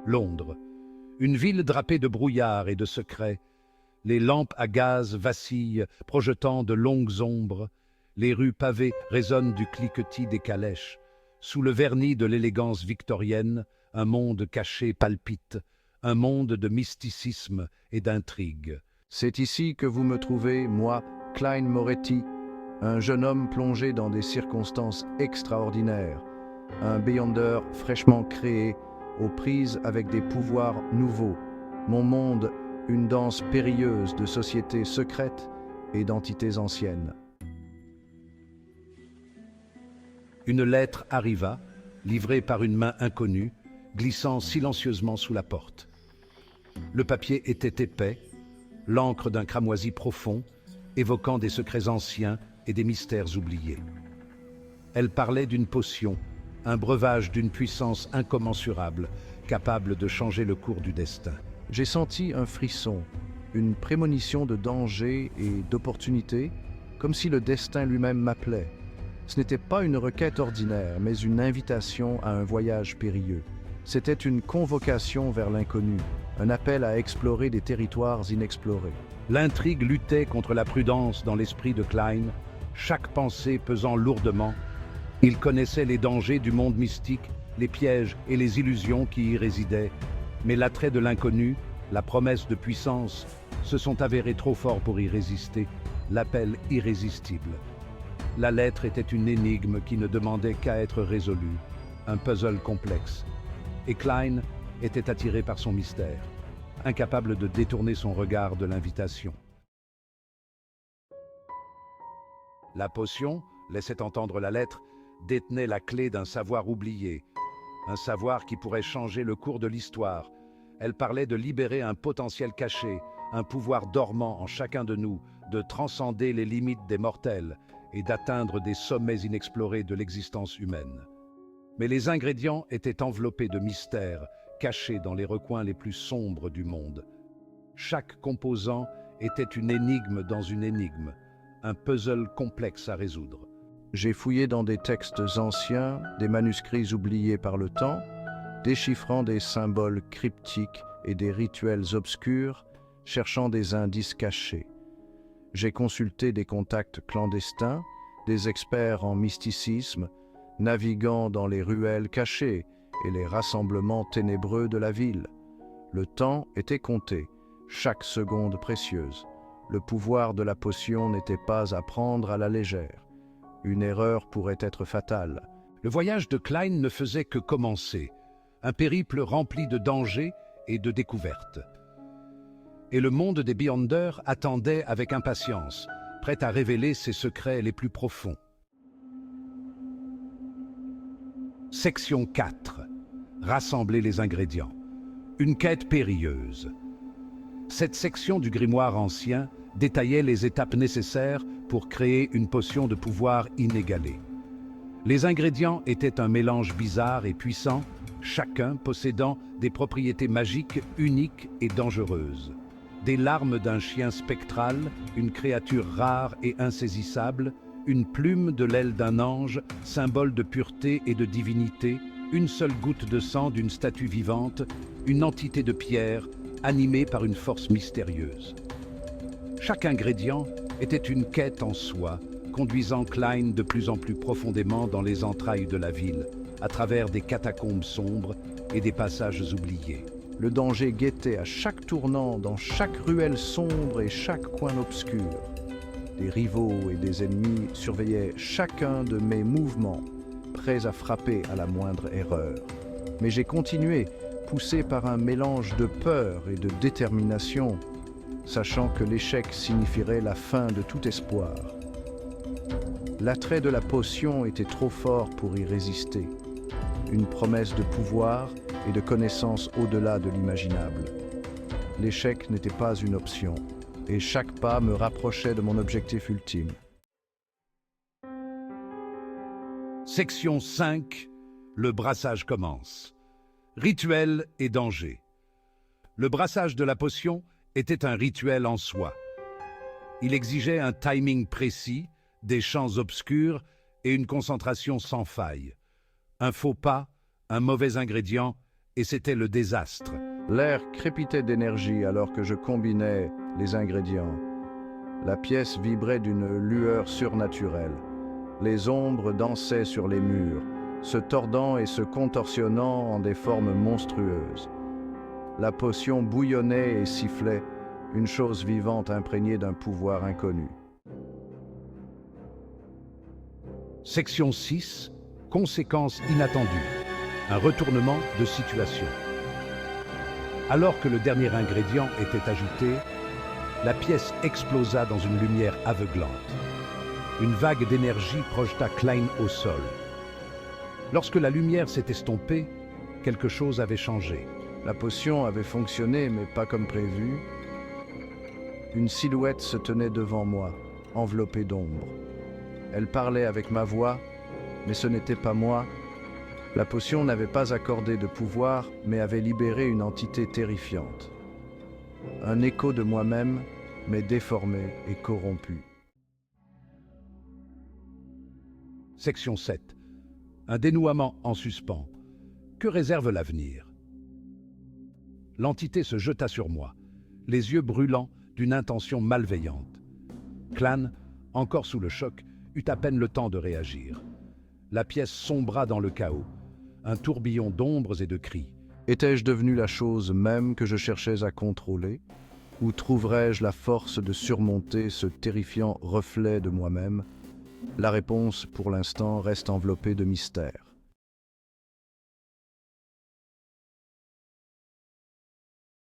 Londres. Une ville drapée de brouillard et de secrets. Les lampes à gaz vacillent, projetant de longues ombres. Les rues pavées résonnent du cliquetis des calèches. Sous le vernis de l'élégance victorienne, un monde caché palpite, un monde de mysticisme et d'intrigue. C'est ici que vous me trouvez, moi, Klein Moretti, un jeune homme plongé dans des circonstances extraordinaires, un Beyonder fraîchement créé, aux prises avec des pouvoirs nouveaux. Mon monde, une danse périlleuse de sociétés secrètes et d'entités anciennes. Une lettre arriva, livrée par une main inconnue, glissant silencieusement sous la porte. Le papier était épais, l'encre d'un cramoisi profond, évoquant des secrets anciens et des mystères oubliés. Elle parlait d'une potion, un breuvage d'une puissance incommensurable, capable de changer le cours du destin. J'ai senti un frisson, une prémonition de danger et d'opportunité, comme si le destin lui-même m'appelait. Ce n'était pas une requête ordinaire, mais une invitation à un voyage périlleux. C'était une convocation vers l'inconnu, un appel à explorer des territoires inexplorés. L'intrigue luttait contre la prudence dans l'esprit de Klein, chaque pensée pesant lourdement. Il connaissait les dangers du monde mystique, les pièges et les illusions qui y résidaient. Mais l'attrait de l'inconnu, la promesse de puissance, se sont avérés trop forts pour y résister, l'appel irrésistible. La lettre était une énigme qui ne demandait qu'à être résolue, un puzzle complexe. Et Klein était attiré par son mystère, incapable de détourner son regard de l'invitation. La potion, laissait entendre la lettre, détenait la clé d'un savoir oublié, un savoir qui pourrait changer le cours de l'histoire. Elle parlait de libérer un potentiel caché, un pouvoir dormant en chacun de nous, de transcender les limites des mortels et d'atteindre des sommets inexplorés de l'existence humaine. Mais les ingrédients étaient enveloppés de mystères, cachés dans les recoins les plus sombres du monde. Chaque composant était une énigme dans une énigme, un puzzle complexe à résoudre. J'ai fouillé dans des textes anciens, des manuscrits oubliés par le temps, déchiffrant des symboles cryptiques et des rituels obscurs, cherchant des indices cachés. J'ai consulté des contacts clandestins, des experts en mysticisme, naviguant dans les ruelles cachées et les rassemblements ténébreux de la ville. Le temps était compté, chaque seconde précieuse. Le pouvoir de la potion n'était pas à prendre à la légère. Une erreur pourrait être fatale. Le voyage de Klein ne faisait que commencer, un périple rempli de dangers et de découvertes. Et le monde des Beyonder attendait avec impatience, prêt à révéler ses secrets les plus profonds. Section 4. Rassembler les ingrédients. Une quête périlleuse. Cette section du grimoire ancien détaillait les étapes nécessaires pour créer une potion de pouvoir inégalée. Les ingrédients étaient un mélange bizarre et puissant, chacun possédant des propriétés magiques uniques et dangereuses. Des larmes d'un chien spectral, une créature rare et insaisissable, une plume de l'aile d'un ange, symbole de pureté et de divinité, une seule goutte de sang d'une statue vivante, une entité de pierre, animée par une force mystérieuse. Chaque ingrédient était une quête en soi, conduisant Klein de plus en plus profondément dans les entrailles de la ville, à travers des catacombes sombres et des passages oubliés. Le danger guettait à chaque tournant, dans chaque ruelle sombre et chaque coin obscur. Des rivaux et des ennemis surveillaient chacun de mes mouvements, prêts à frapper à la moindre erreur. Mais j'ai continué, poussé par un mélange de peur et de détermination, sachant que l'échec signifierait la fin de tout espoir. L'attrait de la potion était trop fort pour y résister. Une promesse de pouvoir et de connaissance au-delà de l'imaginable. L'échec n'était pas une option, et chaque pas me rapprochait de mon objectif ultime. Section 5. Le brassage commence. Rituel et danger. Le brassage de la potion était un rituel en soi. Il exigeait un timing précis, des champs obscurs et une concentration sans faille. Un faux pas, un mauvais ingrédient, et c'était le désastre. L'air crépitait d'énergie alors que je combinais les ingrédients. La pièce vibrait d'une lueur surnaturelle. Les ombres dansaient sur les murs, se tordant et se contorsionnant en des formes monstrueuses. La potion bouillonnait et sifflait, une chose vivante imprégnée d'un pouvoir inconnu. Section 6. Conséquences inattendues. Un retournement de situation. Alors que le dernier ingrédient était ajouté, la pièce explosa dans une lumière aveuglante. Une vague d'énergie projeta Klein au sol. Lorsque la lumière s'est estompée, quelque chose avait changé. La potion avait fonctionné, mais pas comme prévu. Une silhouette se tenait devant moi, enveloppée d'ombre. Elle parlait avec ma voix, mais ce n'était pas moi. La potion n'avait pas accordé de pouvoir, mais avait libéré une entité terrifiante. Un écho de moi-même, mais déformé et corrompu. Section 7. Un dénouement en suspens. Que réserve l'avenir? L'entité se jeta sur moi, les yeux brûlants d'une intention malveillante. Clan, encore sous le choc, eut à peine le temps de réagir. La pièce sombra dans le chaos, un tourbillon d'ombres et de cris. Étais-je devenu la chose même que je cherchais à contrôler? Ou trouverais-je la force de surmonter ce terrifiant reflet de moi-même? La réponse, pour l'instant, reste enveloppée de mystère.